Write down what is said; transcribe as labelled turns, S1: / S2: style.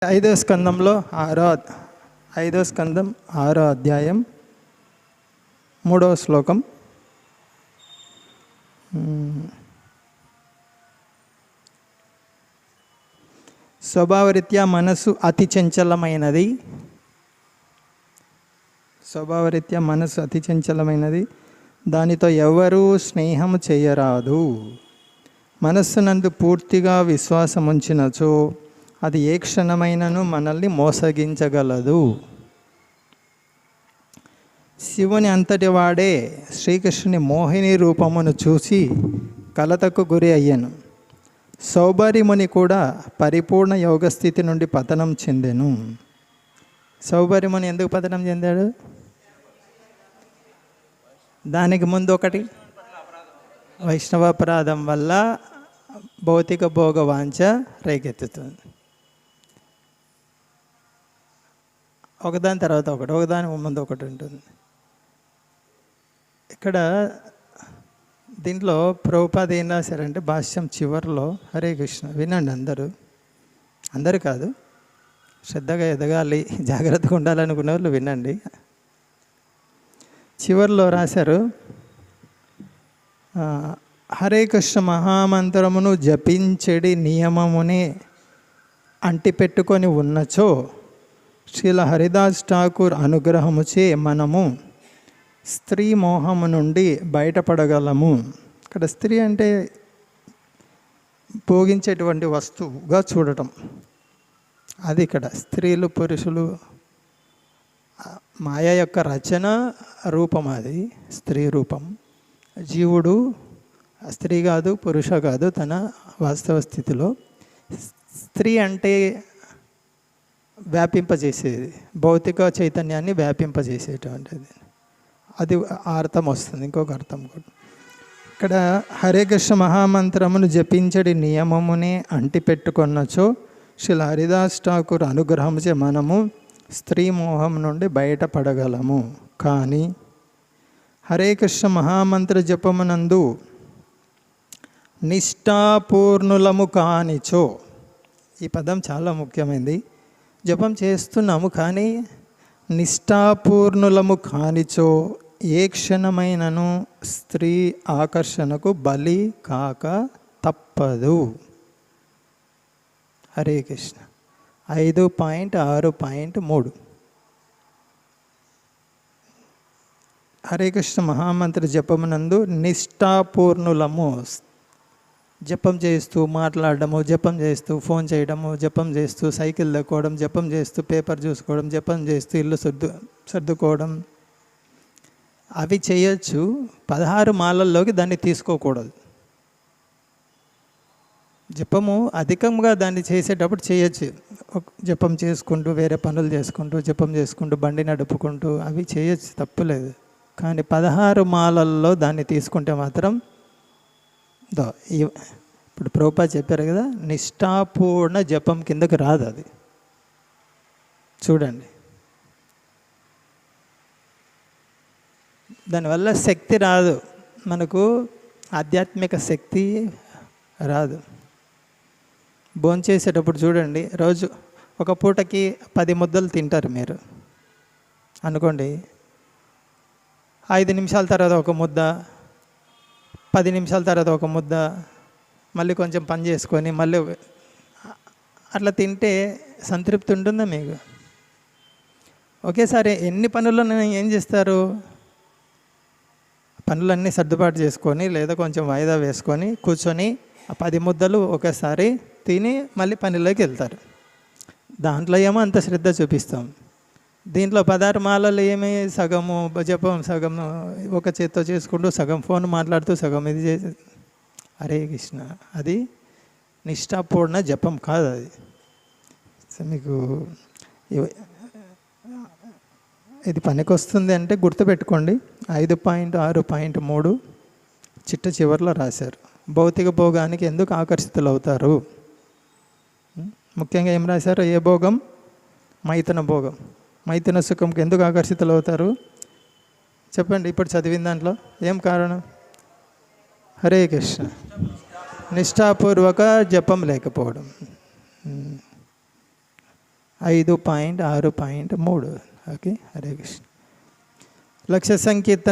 S1: ఐదో స్కందం 6వ అధ్యాయం 3వ శ్లోకం. స్వభావరీత్యా మనసు అతి చంచలమైనది. దానితో ఎవరూ స్నేహం చేయరాదు. మనస్సునందు పూర్తిగా విశ్వాసం ఉంచినచో అది ఏ క్షణమైనను మనల్ని మోసగించగలదు. శివుని అంతటి వాడే శ్రీకృష్ణుని మోహిని రూపమును చూసి కలతకు గురి అయ్యాను. సౌభరిముని కూడా పరిపూర్ణ యోగస్థితి నుండి పతనం చెందెను. సౌభరిముని ఎందుకు పతనం చెందాడు? దానికి ముందు ఒకటి వైష్ణవాపరాధం వల్ల భౌతిక భోగ వాంఛ రేకెత్తుతుంది. ఒకదాని తర్వాత ఒకటి, ఒకదాని ముందు ఒకటి ఉంటుంది. ఇక్కడ దీంట్లో ప్రభుపాద ఏం రాశారంటే భాష్యం చివరిలో, హరే కృష్ణ వినండి అందరూ కాదు, శ్రద్ధగా ఎదగాలి, జాగ్రత్తగా ఉండాలనుకునే వాళ్ళు వినండి. చివరిలో రాశారు, హరే కృష్ణ మహామంత్రమును జపించెడి నియమమునే అంటిపెట్టుకొని ఉన్నచో శ్రీల హరిదాస్ ఠాకూర్ అనుగ్రహముచే మనము స్త్రీ మోహము నుండి బయటపడగలము. ఇక్కడ స్త్రీ అంటే భోగించేటువంటి వస్తువుగా చూడటం, అది ఇక్కడ స్త్రీలు పురుషులు మాయ యొక్క రచన రూపం, అది స్త్రీ రూపం. జీవుడు స్త్రీ కాదు, పురుష కాదు, తన వాస్తవ స్థితిలో. స్త్రీ అంటే వ్యాపింపజేసేది, భౌతిక చైతన్యాన్ని వ్యాపింపజేసేటువంటిది. అది అర్థం వస్తుంది. ఇంకొక అర్థం కూడా ఇక్కడ, హరే కృష్ణ మహామంత్రమును జపించడి నియమమునే అంటిపెట్టుకొన్నచో శ్రీ హరిదాస్ ఠాకూర్ అనుగ్రహంచే మనము స్త్రీ మోహం నుండి బయటపడగలము. కానీ హరే కృష్ణ మహామంత్ర జపమునందు నిష్ఠాపూర్ణులము కానిచో, ఈ పదం చాలా ముఖ్యమైనది. జపం చేస్తున్నాము కానీ నిష్ఠాపూర్ణులము కానిచో ఏ క్షణమైనను స్త్రీ ఆకర్షణకు బలి కాక తప్పదు. హరే కృష్ణ 5.6.3 హరే కృష్ణ మహామంత్ర జపమునందు నిష్ఠాపూర్ణులము, జపం చేస్తూ మాట్లాడడము, జపం చేస్తూ ఫోన్ చేయడము, జపం చేస్తూ సైకిల్ దక్కోవడం, జపం చేస్తూ పేపర్ చూసుకోవడం, జపం చేస్తూ ఇల్లు సర్దుకోవడం, అవి చేయొచ్చు. 16 మాలల్లోకి దాన్ని తీసుకోకూడదు. జపము అధికంగా దాన్ని చేసేటప్పుడు చేయొచ్చు. జపం చేసుకుంటూ, వేరే పనులు చేసుకుంటూ, జపం చేసుకుంటూ, బండి నడుపుకుంటూ అవి చేయొచ్చు, తప్పులేదు. కానీ 16 మాలల్లో దాన్ని తీసుకుంటే మాత్రం ఇప్పుడు ప్రభుపాద చెప్పారు కదా, నిష్ఠాపూర్ణ జపం కిందకి రాదు అది. చూడండి, దానివల్ల శక్తి రాదు, మనకు ఆధ్యాత్మిక శక్తి రాదు. భోంచేసేటప్పుడు చూడండి, రోజు ఒక పూటకి 10 ముద్దలు తింటారు మీరు అనుకోండి. 5 నిమిషాల తర్వాత ఒక ముద్ద, 10 నిమిషాల తర్వాత ఒక ముద్ద, మళ్ళీ కొంచెం పని చేసుకొని మళ్ళీ అట్లా తింటే సంతృప్తి ఉంటుందా మీకు? ఒకేసారి ఎన్ని పనులను ఏం చేస్తారు? పనులన్నీ సర్దుబాటు చేసుకొని లేదా కొంచెం వాయిదా వేసుకొని కూర్చొని 10 ముద్దలు ఒకేసారి తిని మళ్ళీ పనిలోకి వెళ్తారు. దాంట్లో ఏమో అంత శ్రద్ధ చూపిస్తాం. దీంట్లో 16 మాలలు ఏమి, సగము జపం, సగం ఒక చేత్తో చేసుకుంటూ, సగం ఫోన్ మాట్లాడుతూ, సగం ఇది చేసి, హరే కృష్ణ, అది నిష్ఠాపూర్ణ జపం కాదు అది. మీకు ఇది పనికొస్తుంది అంటే గుర్తుపెట్టుకోండి. 5.6.3 చిట్ట చివరిలో రాశారు, భౌతిక భోగానికి ఎందుకు ఆకర్షితులు అవుతారు. ముఖ్యంగా ఏం రాశారు? ఏ భోగం? మైథున భోగం. మైథున సుఖంకి ఎందుకు ఆకర్షితులు అవుతారు చెప్పండి. ఇప్పుడు చదివిన దాంట్లో ఏం కారణం? హరే కృష్ణ నిష్ఠాపూర్వక జపం లేకపోవడం. 5.6.3. ఓకే, హరే కృష్ణ. లక్ష్య సంకీర్తన